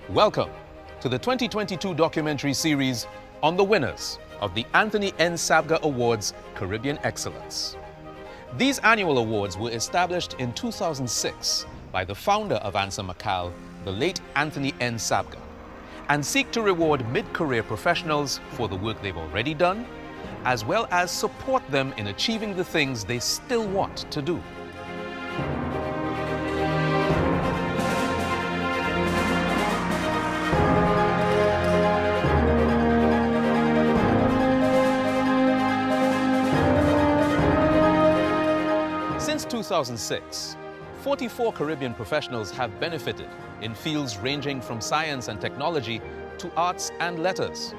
Welcome to the 2022 documentary series on the winners of the Anthony N. Sabga Awards Caribbean Excellence. These annual awards were established in 2006 by the founder of Ansa Macal, the late Anthony N. Sabga, and seek to reward mid-career professionals for the work they've already done, as well as support them in achieving the things they still want to do. Since 2006, 44 Caribbean professionals have benefited in fields ranging from science and technology to arts and letters.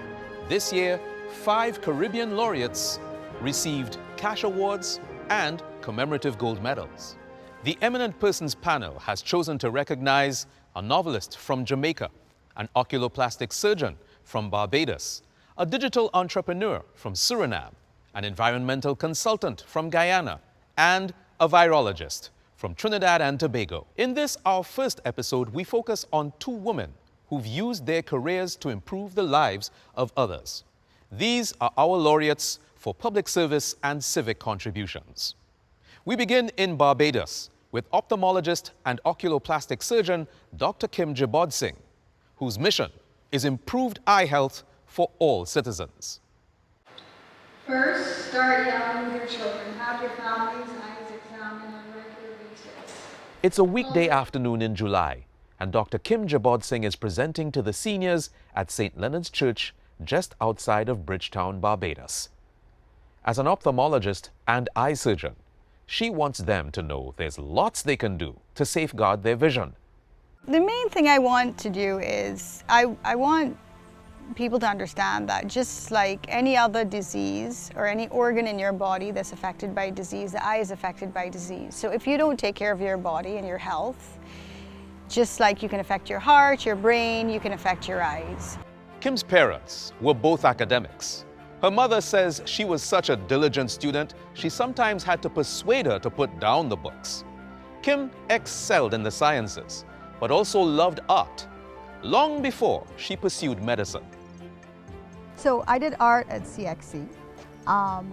This year, 5 Caribbean laureates received cash awards and commemorative gold medals. The Eminent Persons panel has chosen to recognize a novelist from Jamaica, an oculoplastic surgeon from Barbados, a digital entrepreneur from Suriname, an environmental consultant from Guyana, and a virologist from Trinidad and Tobago. In this, our first episode, we focus on 2 women who've used their careers to improve the lives of others. These are our laureates for public service and civic contributions. We begin in Barbados with ophthalmologist and oculoplastic surgeon Dr. Jebodhsingh, whose mission is improved eye health for all citizens. First, start young with your children. Have your family's eyes examined on a regular basis. It's a weekday afternoon in July, and Dr. Jebodhsingh is presenting to the seniors at St. Leonard's Church just outside of Bridgetown, Barbados. As an ophthalmologist and eye surgeon, she wants them to know there's lots they can do to safeguard their vision. The main thing I want to do is I want people to understand that just like any other disease or any organ in your body that's affected by disease, the eye is affected by disease. So if you don't take care of your body and your health, just like you can affect your heart, your brain, you can affect your eyes. Kim's parents were both academics. Her mother says she was such a diligent student, she sometimes had to persuade her to put down the books. Kim excelled in the sciences, but also loved art, long before she pursued medicine. So I did art at CXC.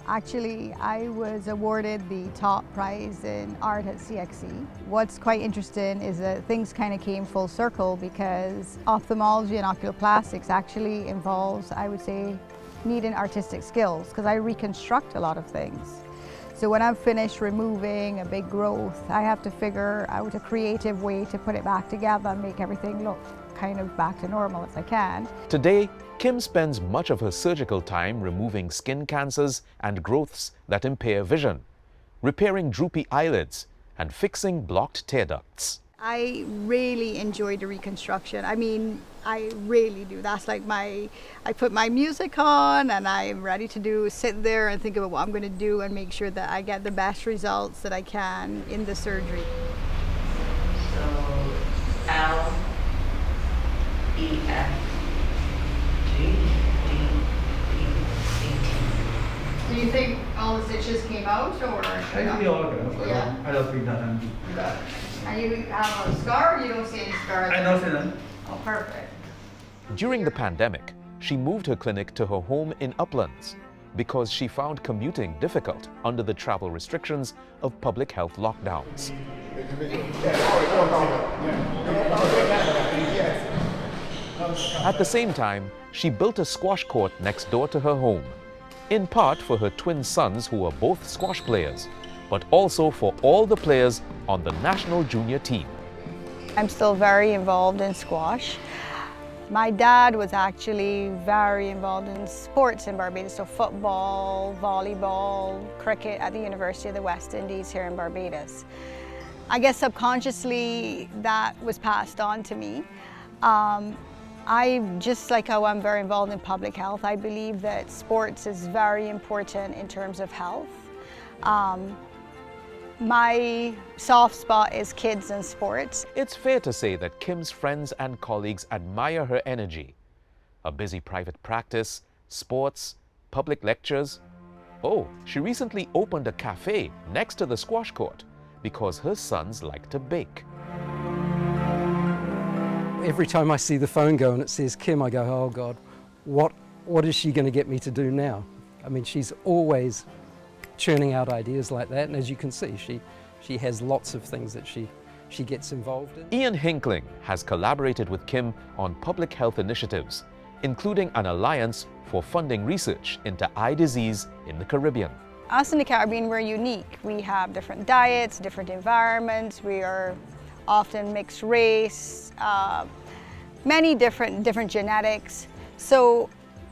Actually, I was awarded the top prize in art at CXC. What's quite interesting is that things kind of came full circle because ophthalmology and oculoplastics actually involves, I would say, needing artistic skills because I reconstruct a lot of things. So when I'm finished removing a big growth, I have to figure out a creative way to put it back together and make everything look kind of back to normal if I can. Today, Kim spends much of her surgical time removing skin cancers and growths that impair vision, repairing droopy eyelids, and fixing blocked tear ducts. I really enjoy the reconstruction. I mean, I really do. That's like I put my music on and I'm ready to sit there and think about what I'm going to do and make sure that I get the best results that I can in the surgery. So, L, E, F, G, D, E, A, T. Do you think all the stitches came out or? I think they all go. Yeah. I don't think that. And you have a scar or you don't see any scars? I don't see them. Oh, perfect. During the pandemic, she moved her clinic to her home in Uplands because she found commuting difficult under the travel restrictions of public health lockdowns. At the same time, she built a squash court next door to her home, in part for her twin sons who are both squash players, but also for all the players on the national junior team. I'm still very involved in squash. My dad was actually very involved in sports in Barbados, so football, volleyball, cricket at the University of the West Indies here in Barbados. I guess subconsciously that was passed on to me. Just like how I'm very involved in public health, I believe that sports is very important in terms of health. My soft spot is kids and sports. It's fair to say that Kim's friends and colleagues admire her energy. A busy private practice, sports, public lectures. Oh, she recently opened a cafe next to the squash court because her sons like to bake. every time I see the phone go and it says Kim, I go, oh God, what is she going to get me to do now? I mean, she's always churning out ideas like that, and as you can see, she has lots of things that she gets involved in. Ian Hinkling has collaborated with Kim on public health initiatives, including an alliance for funding research into eye disease in the Caribbean. Us in the Caribbean, we're unique. We have different diets, different environments. We are often mixed race, many different genetics. So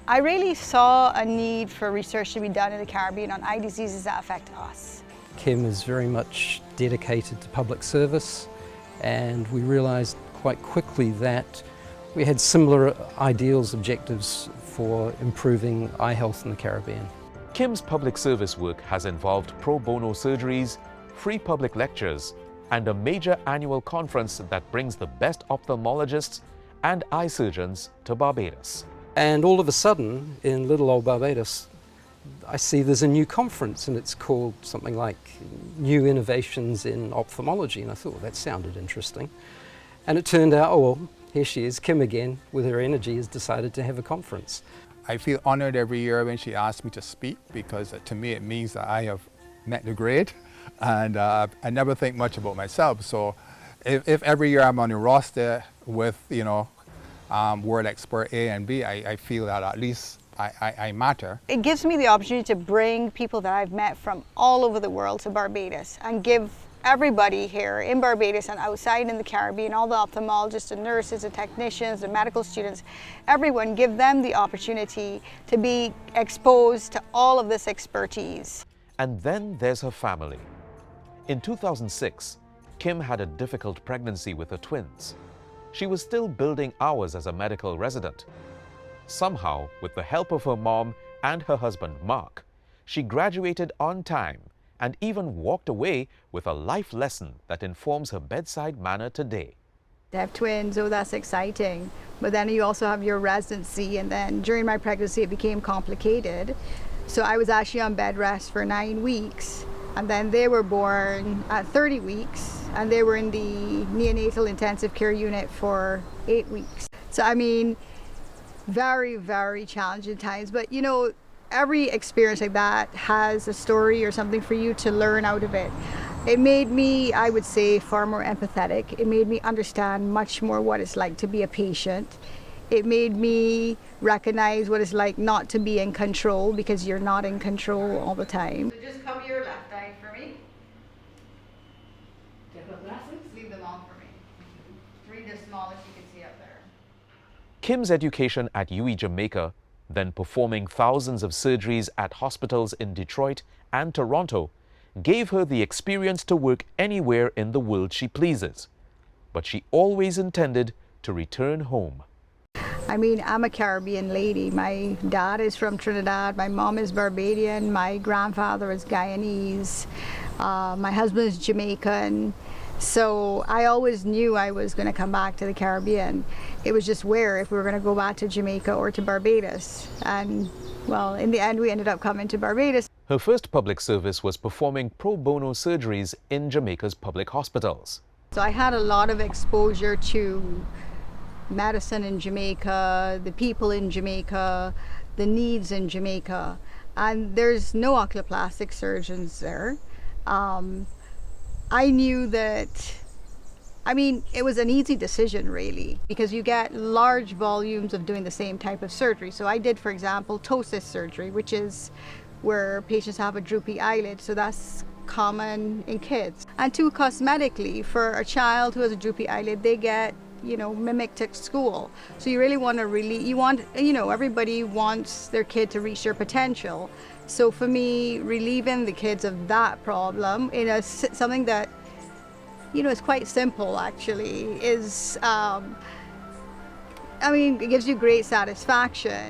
I really saw a need for research to be done in the Caribbean on eye diseases that affect us. Kim is very much dedicated to public service, and we realized quite quickly that we had similar ideals, objectives for improving eye health in the Caribbean. Kim's public service work has involved pro bono surgeries, free public lectures, and a major annual conference that brings the best ophthalmologists and eye surgeons to Barbados. And all of a sudden, in little old Barbados, I see there's a new conference, and it's called something like New Innovations in Ophthalmology, and I thought, well, that sounded interesting. And it turned out, oh well, here she is, Kim again, with her energy, has decided to have a conference. I feel honored every year when she asks me to speak, because to me it means that I have met the grade, and I never think much about myself. So if every year I'm on the roster with, world expert A and B, I feel that at least I matter. It gives me the opportunity to bring people that I've met from all over the world to Barbados and give everybody here in Barbados and outside in the Caribbean, all the ophthalmologists, the nurses, the technicians, the medical students, everyone, give them the opportunity to be exposed to all of this expertise. And then there's her family. In 2006, Kim had a difficult pregnancy with her twins. She was still building hours as a medical resident. Somehow, with the help of her mom and her husband, Mark, she graduated on time and even walked away with a life lesson that informs her bedside manner today. To have twins, oh, that's exciting. But then you also have your residency, and then during my pregnancy it became complicated. So I was actually on bed rest for 9 weeks, and then they were born at 30 weeks, and they were in the neonatal intensive care unit for 8 weeks. So I mean, very, very challenging times, but every experience like that has a story or something for you to learn out of it. It made me, I would say, far more empathetic. It made me understand much more what it's like to be a patient. It made me recognize what it's like not to be in control, because you're not in control all the time. So just cover your left eye for me. Do you have glasses? Leave them on for me. Read the smallest you can see up there. Kim's education at UE Jamaica, then performing thousands of surgeries at hospitals in Detroit and Toronto, gave her the experience to work anywhere in the world she pleases. But she always intended to return home. I mean, I'm a Caribbean lady. My dad is from Trinidad, my mom is Barbadian, my grandfather is Guyanese, my husband is Jamaican. So I always knew I was going to come back to the Caribbean. It was just where, if we were going to go back to Jamaica or to Barbados. And well, in the end, we ended up coming to Barbados. Her first public service was performing pro bono surgeries in Jamaica's public hospitals. So I had a lot of exposure to medicine in Jamaica, the people in Jamaica, the needs in Jamaica. And there's no oculoplastic surgeons there. I knew that, it was an easy decision really, because you get large volumes of doing the same type of surgery. So I did, for example, ptosis surgery, which is where patients have a droopy eyelid. So that's common in kids. And too, cosmetically, for a child who has a droopy eyelid, they get mimicked at school. So you really want to everybody wants their kid to reach their potential. So for me, relieving the kids of that problem in something that, is quite simple actually, is, it gives you great satisfaction.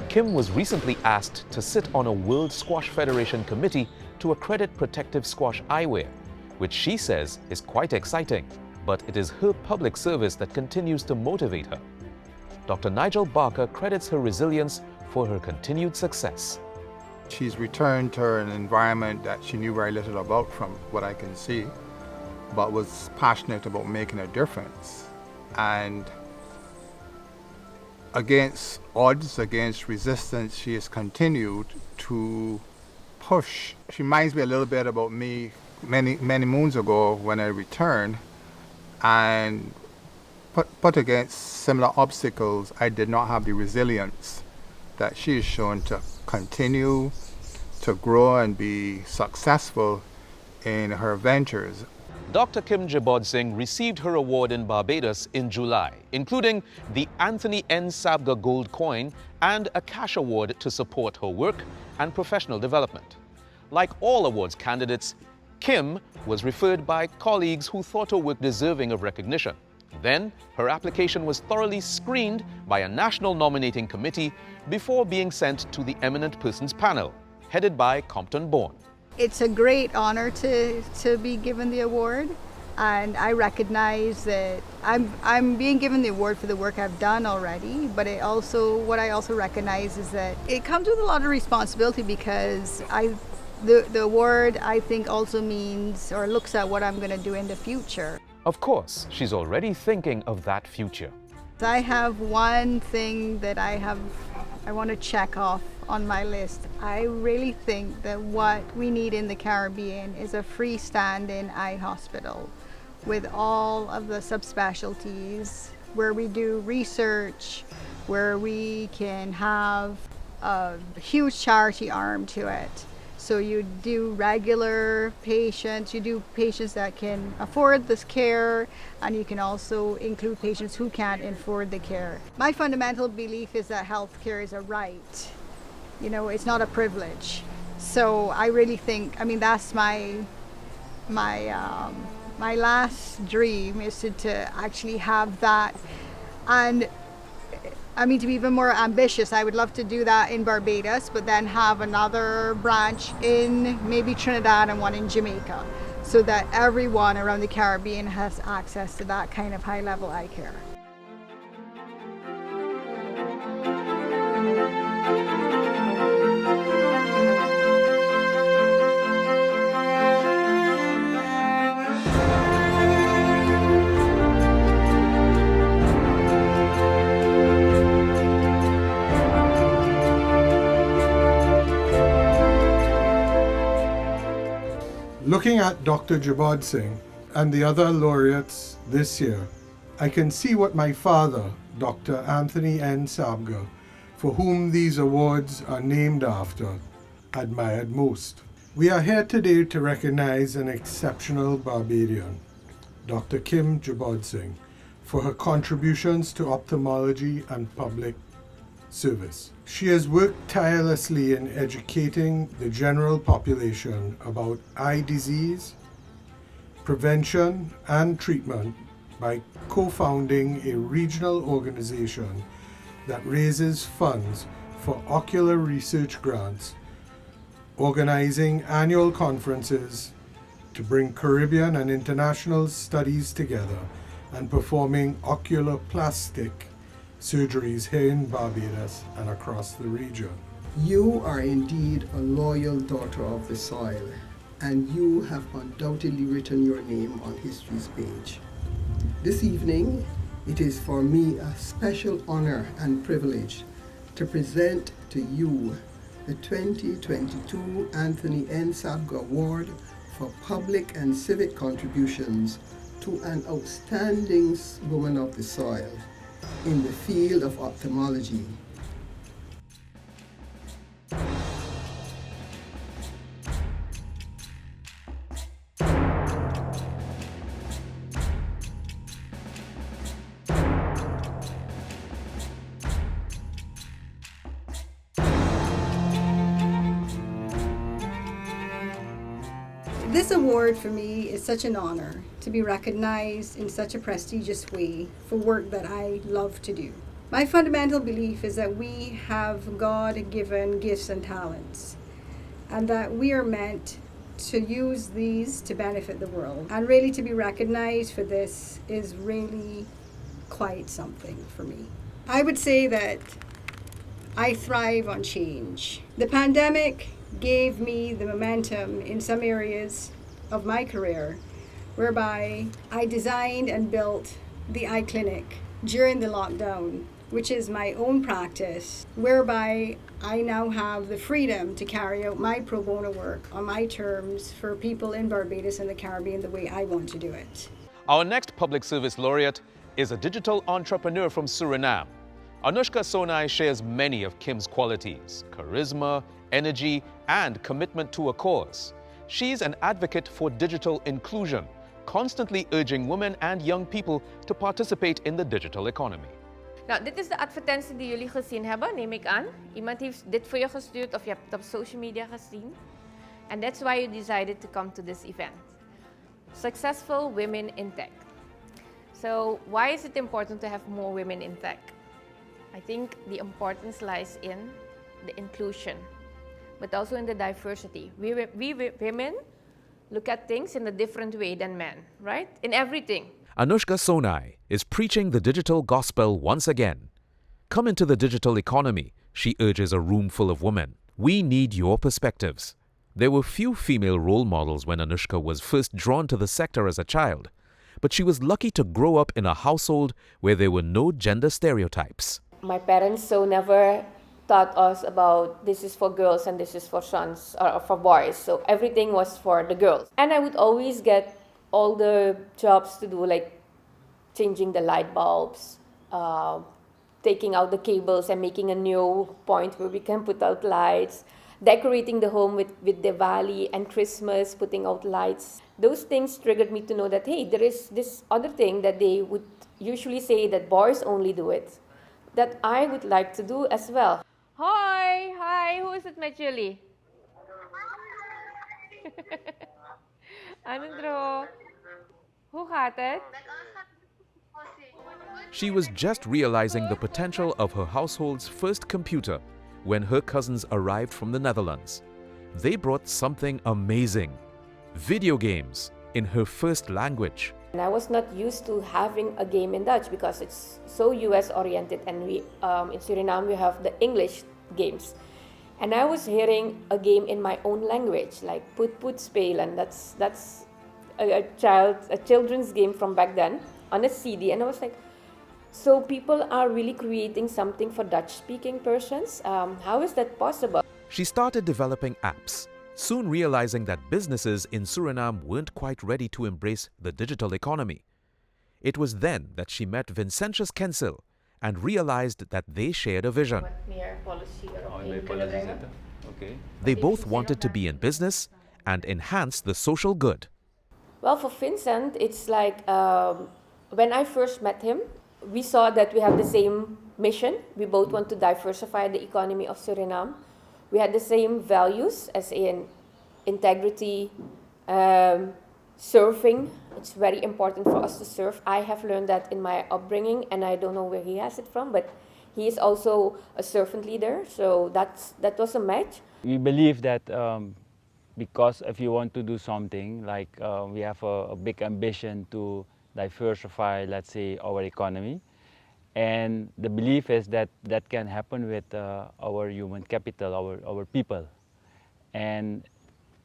Kim was recently asked to sit on a World Squash Federation committee to accredit protective squash eyewear, which she says is quite exciting. But it is her public service that continues to motivate her. Dr. Nigel Barker credits her resilience for her continued success. She's returned to an environment that she knew very little about, from what I can see, but was passionate about making a difference. and against odds, against resistance, she has continued to push. She reminds me a little bit about me many moons ago when I returned, and put against similar obstacles, I did not have the resilience that she has shown to continue to grow and be successful in her ventures. Dr. Kim Jebodhsingh received her award in Barbados in July, including the Anthony N. Sabga Gold Coin and a cash award to support her work and professional development. Like all awards candidates, Kim was referred by colleagues who thought her work deserving of recognition. Then, her application was thoroughly screened by a national nominating committee before being sent to the Eminent Persons Panel, headed by Compton Bourne. It's a great honor to be given the award, and I recognize that I'm being given the award for the work I've done already, but what I also recognize is that it comes with a lot of responsibility, because the award, I think, also means or looks at what I'm going to do in the future. Of course, she's already thinking of that future. I have one thing that I want to check off on my list. I really think that what we need in the Caribbean is a freestanding eye hospital with all of the subspecialties, where we do research, where we can have a huge charity arm to it. So you do regular patients, you do patients that can afford this care, and you can also include patients who can't afford the care. My fundamental belief is that healthcare is a right. You know, it's not a privilege. So I really think, that's my last dream, is to actually have that. And to be even more ambitious, I would love to do that in Barbados, but then have another branch in maybe Trinidad and one in Jamaica, so that everyone around the Caribbean has access to that kind of high-level eye care. Looking at Dr. Jebodhsingh and the other laureates this year, I can see what my father, Dr. Anthony N. Sabga, for whom these awards are named after, admired most. We are here today to recognize an exceptional Barbadian, Dr. Kim Jebodhsingh, for her contributions to ophthalmology and public service. She has worked tirelessly in educating the general population about eye disease, prevention, and treatment by co-founding a regional organization that raises funds for ocular research grants, organizing annual conferences to bring Caribbean and international studies together, and performing oculoplastic surgeries here in Barbados and across the region. You are indeed a loyal daughter of the soil, and you have undoubtedly written your name on history's page. This evening, it is for me a special honor and privilege to present to you the 2022 Anthony N. Sabga Award for Public and Civic Contributions to an outstanding woman of the soil in the field of ophthalmology. This award for me is such an honor to be recognized in such a prestigious way for work that I love to do. My fundamental belief is that we have God-given gifts and talents, and that we are meant to use these to benefit the world. And really to be recognized for this is really quite something for me. I would say that I thrive on change. The pandemic gave me the momentum in some areas of my career whereby I designed and built the eye clinic during the lockdown, which is my own practice, whereby I now have the freedom to carry out my pro bono work on my terms for people in Barbados and the Caribbean the way I want to do it. Our next public service laureate is a digital entrepreneur from Suriname. Anuskha Sonai shares many of Kim's qualities: charisma, energy, and commitment to a cause. She's an advocate for digital inclusion, constantly urging women and young people to participate in the digital economy. Nou, dit is de advertentie die jullie gezien hebben, neem ik aan. Iemand heeft dit voor je gestuurd of je hebt het op social media gezien. And that's why you decided to come to this event. Successful women in tech. So why is it important to have more women in tech? I think the importance lies in the inclusion, but also in the diversity. We women look at things in a different way than men, right? In everything. Anuskha Sonai is preaching the digital gospel once again. Come into the digital economy, she urges a room full of women. We need your perspectives. There were few female role models when Anuskha was first drawn to the sector as a child, but she was lucky to grow up in a household where there were no gender stereotypes. My parents so never taught us about this is for girls and this is for sons or for boys. So everything was for the girls. And I would always get all the jobs to do, like changing the light bulbs, taking out the cables and making a new point where we can put out lights, decorating the home with Diwali and Christmas, putting out lights. Those things triggered me to know that, hey, there is this other thing that they would usually say that boys only do it, that I would like to do as well. Hi, who is it met jullie? Anundro, hoe gaat het? She was just realizing the potential of her household's first computer when her cousins arrived from the Netherlands. They brought something amazing: video games in her first language. And I was not used to having a game in Dutch because it's so US oriented, and we in Suriname we have the English games. And I was hearing a game in my own language, like Put Spelen. That's a children's game from back then on a CD, and I was like, so people are really creating something for Dutch-speaking persons. How is that possible? She started developing apps, soon realizing that businesses in Suriname weren't quite ready to embrace the digital economy. It was then that she met Vincentius Kensil and realized that they shared a vision. They both wanted to be in business and enhance the social good. Well, for Vincent, it's like when I first met him, we saw that we have the same mission. We both want to diversify the economy of Suriname. We had the same values, as in integrity, serving. It's very important for us to serve. I have learned that in my upbringing, and I don't know where he has it from, but he is also a servant leader, so that was a match. We believe that because if you want to do something, like we have a big ambition to diversify, let's say, our economy. And the belief is that that can happen with our human capital, our people. And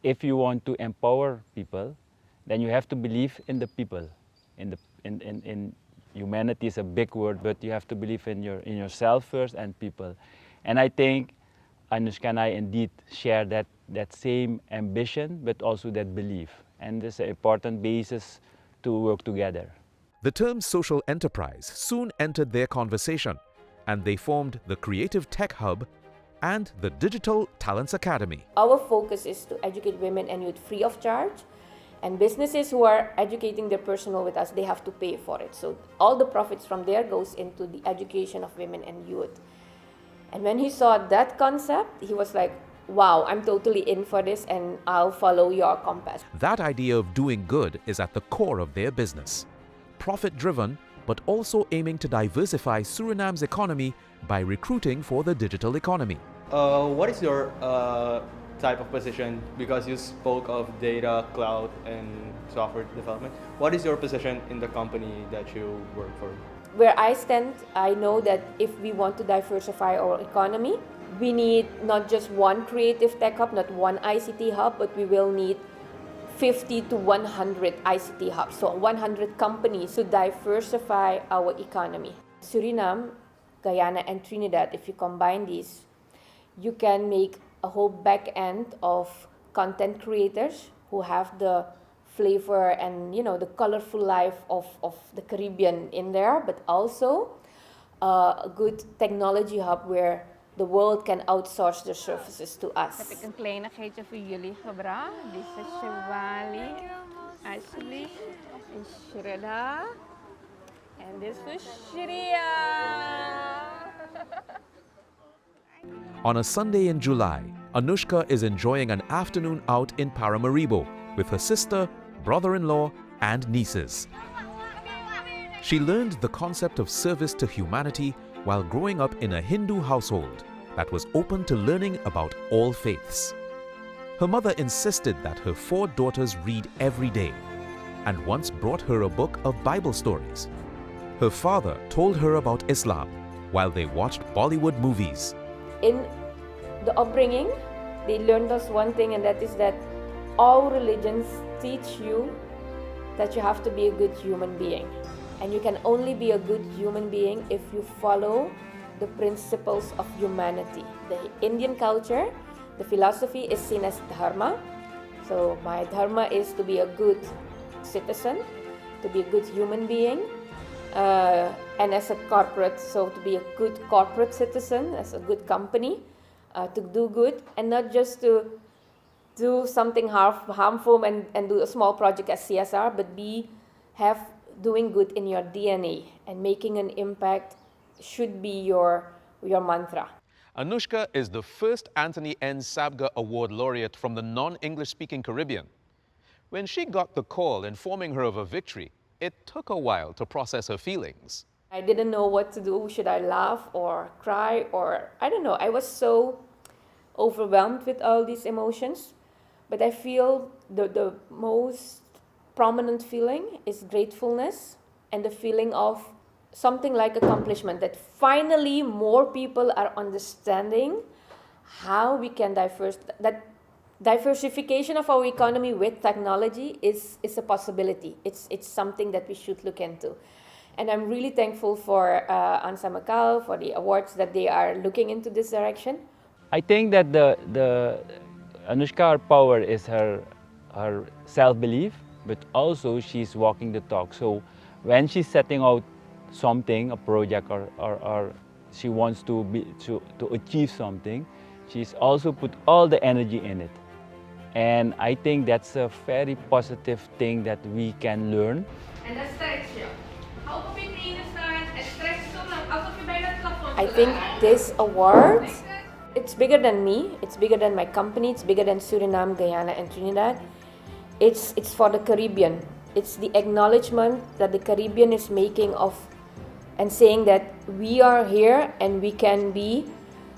if you want to empower people, then you have to believe in the people. In humanity is a big word, but you have to believe in yourself first and people. And I think Anuskha and I indeed share that same ambition, but also that belief. And this is an important basis to work together. The term social enterprise soon entered their conversation, and they formed the Creative Tech Hub and the Digital Talents Academy. Our focus is to educate women and youth free of charge, and businesses who are educating their personnel with us, they have to pay for it. So all the profits from there goes into the education of women and youth. And when he saw that concept, he was like, wow, I'm totally in for this and I'll follow your compass. That idea of doing good is at the core of their business. Profit-driven, but also aiming to diversify Suriname's economy by recruiting for the digital economy. What is your type of position? Because you spoke of data, cloud, and software development. What is your position in the company that you work for? Where I stand, I know that if we want to diversify our economy, we need not just one creative tech hub, not one ICT hub, but we will need 50 to 100 ICT hubs, so 100 companies to diversify our economy. Suriname, Guyana, and Trinidad, if you combine these, you can make a whole back end of content creators who have the flavor and the colorful life of the Caribbean in there, but also a good technology hub where the world can outsource their services to us. Heb ik een kleinigheidje voor jullie gebracht. Dit is Shivali. Alsjeblieft. En Shredda. En dit is voor Shriya. On a Sunday in July, Anushka is enjoying an afternoon out in Paramaribo with her sister, brother-in-law, and nieces. She learned the concept of service to humanity while growing up in a Hindu household that was open to learning about all faiths. Her mother insisted that her 4 daughters read every day and once brought her a book of Bible stories. Her father told her about Islam while they watched Bollywood movies. In the upbringing, they learned us one thing, and that is that all religions teach you that you have to be a good human being. And you can only be a good human being if you follow the principles of humanity. The Indian culture, the philosophy is seen as dharma. So my dharma is to be a good citizen, to be a good human being, and as a corporate, so to be a good corporate citizen, as a good company, to do good, and not just to do something harmful and do a small project as CSR, but have doing good in your DNA, and making an impact should be your mantra. Anushka is the first Anthony N. Sabga Award laureate from the non-English speaking Caribbean. When she got the call informing her of a victory, it took a while to process her feelings. I didn't know what to do. Should I laugh or cry, or I don't know. I was so overwhelmed with all these emotions. But I feel the most prominent feeling is gratefulness and the feeling of something like accomplishment, that finally more people are understanding how we can that diversification of our economy with technology is a possibility. It's something that we should look into. And I'm really thankful for Ansa Makal for the awards that they are looking into this direction. I think that the Anushka's power is her self-belief, but also she's walking the talk. So when she's setting out something, a project, or she wants to achieve something, she's also put all the energy in it. And I think that's a very positive thing that we can learn. En dan stretch je. Hou op je knieën staan en stretch zo lang alsof je bijna het plafond I think this award, it's bigger than me, it's bigger than my company, it's bigger than Suriname, Guyana, and Trinidad. It's for the Caribbean. It's the acknowledgement that the Caribbean is making of and saying that we are here and we can be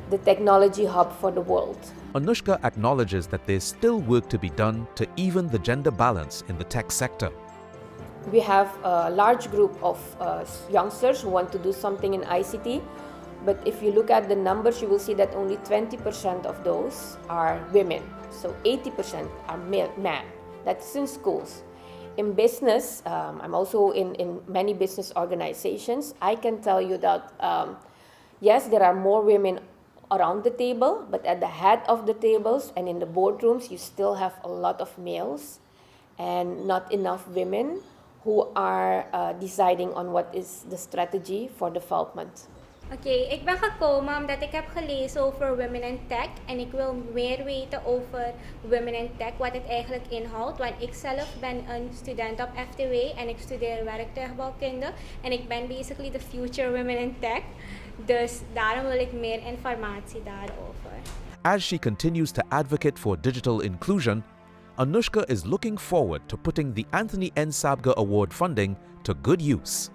the technology hub for the world. Anushka acknowledges that there's still work to be done to even the gender balance in the tech sector. We have a large group of youngsters who want to do something in ICT, but if you look at the numbers, you will see that only 20% of those are women. So 80% are men. That's in schools. In business, I'm also in many business organizations. I can tell you that, yes, there are more women around the table, but at the head of the tables and in the boardrooms, you still have a lot of males and not enough women who are deciding on what is the strategy for development. Oké, ik ben gekomen omdat ik heb gelezen over Women in Tech en ik wil meer weten over Women in Tech, wat het eigenlijk inhoudt. Want ik zelf ben een student op FTW en ik studeer werktuigbouwkunde en ik ben basically the future Women in Tech. Dus daarom wil ik meer informatie daarover. As she continues to advocate for digital inclusion, Anushka is looking forward to putting the Anthony N. Sabga Award funding to good use.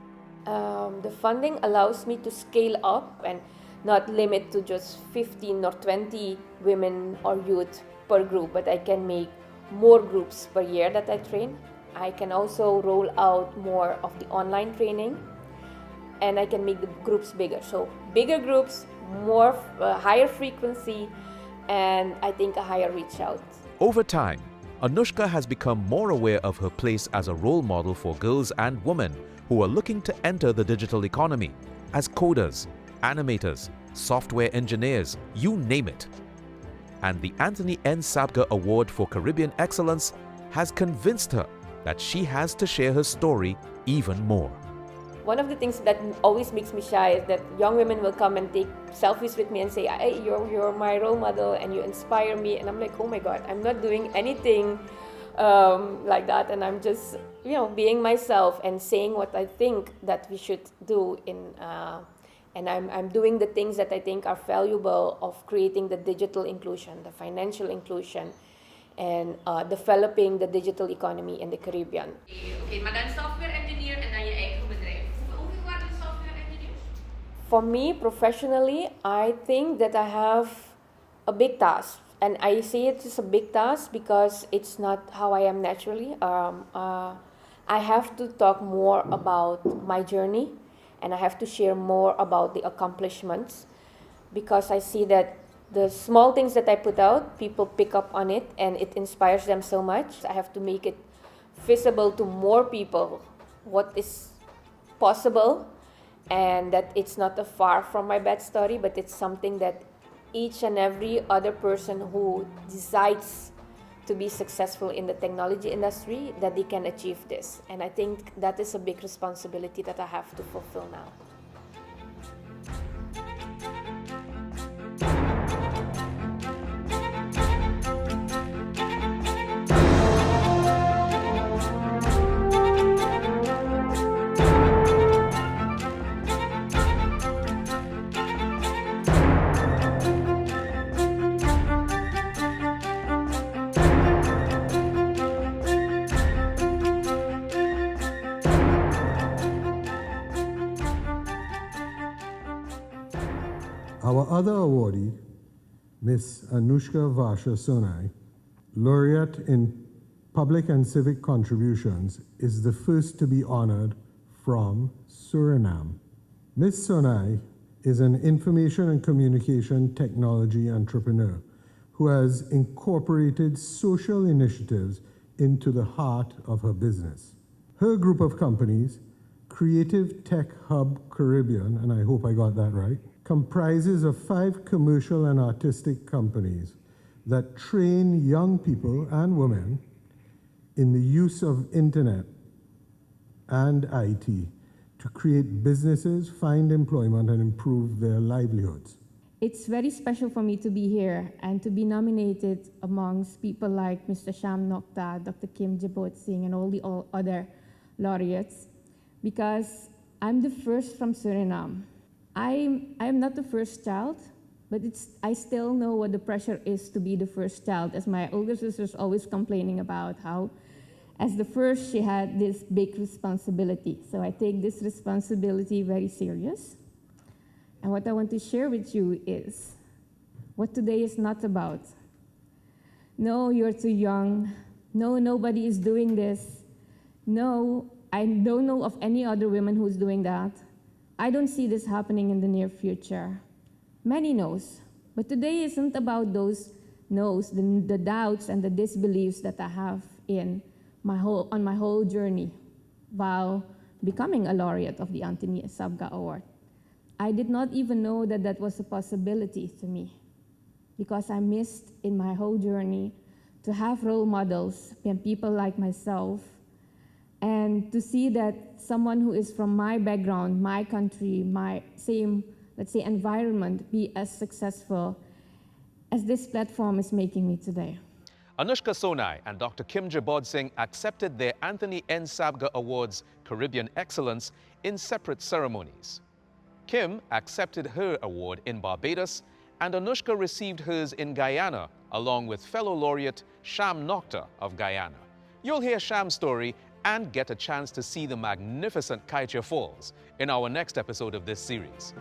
The funding allows me to scale up and not limit to just 15 or 20 women or youth per group, but I can make more groups per year that I train. I can also roll out more of the online training, and I can make the groups bigger. So bigger groups, more higher frequency, and I think a higher reach out. Over time, Anuskha has become more aware of her place as a role model for girls and women who are looking to enter the digital economy as coders, animators, software engineers, you name it. And the Anthony N. Sabga Award for Caribbean Excellence has convinced her that she has to share her story even more. One of the things that always makes me shy is that young women will come and take selfies with me and say, hey, you're my role model and you inspire me. And I'm like, oh my God, I'm not doing anything like that. And I'm just, being myself and saying what I think that we should do and I'm doing the things that I think are valuable of creating the digital inclusion, the financial inclusion, and developing the digital economy in the Caribbean. Okay, maar dan software engineer en dan je eigen bedrijf. Hoeveel waren de software engineers? For me, professionally, I think that I have a big task. And I say it is a big task because it's not how I am naturally. I have to talk more about my journey and I have to share more about the accomplishments because I see that the small things that I put out, people pick up on it and it inspires them so much. I have to make it visible to more people what is possible and that it's not a far from my bad story, but it's something that each and every other person who decides to be successful in the technology industry, that they can achieve this. And I think that is a big responsibility that I have to fulfill now. Our other awardee, Miss Anuskha Sonai, laureate in Public and Civic Contributions, is the first to be honored from Suriname. Miss Sonai is an information and communication technology entrepreneur who has incorporated social initiatives into the heart of her business. Her group of companies, Creative Tech Hub Caribbean, and I hope I got that right, comprises of 5 commercial and artistic companies that train young people and women in the use of internet and IT to create businesses, find employment, and improve their livelihoods. It's very special for me to be here and to be nominated amongst people like Mr. Sham Nokta, Dr. Kim Jebodhsingh, and all the other laureates, because I'm the first from Suriname. I'm not the first child, but I still know what the pressure is to be the first child, as my older sister's always complaining about how, as the first, she had this big responsibility. So I take this responsibility very serious. And what I want to share with you is what today is not about. No, you're too young. No, nobody is doing this. No, I don't know of any other women who's doing that. I don't see this happening in the near future. Many no's, but today isn't about those no's, the doubts and the disbeliefs that I have on my whole journey while becoming a laureate of the Anthony Sabga Award. I did not even know that that was a possibility to me because I missed in my whole journey to have role models and people like myself, and to see that someone who is from my background, my country, my same, let's say, environment, be as successful as this platform is making me today. Anuskha Sonai and Dr. Kim Jebodhsingh accepted their Anthony N. Sabga Awards Caribbean Excellence in separate ceremonies. Kim accepted her award in Barbados, and Anuskha received hers in Guyana, along with fellow laureate Sham Nokta of Guyana. You'll hear Sham's story and get a chance to see the magnificent Kaieteur Falls in our next episode of this series.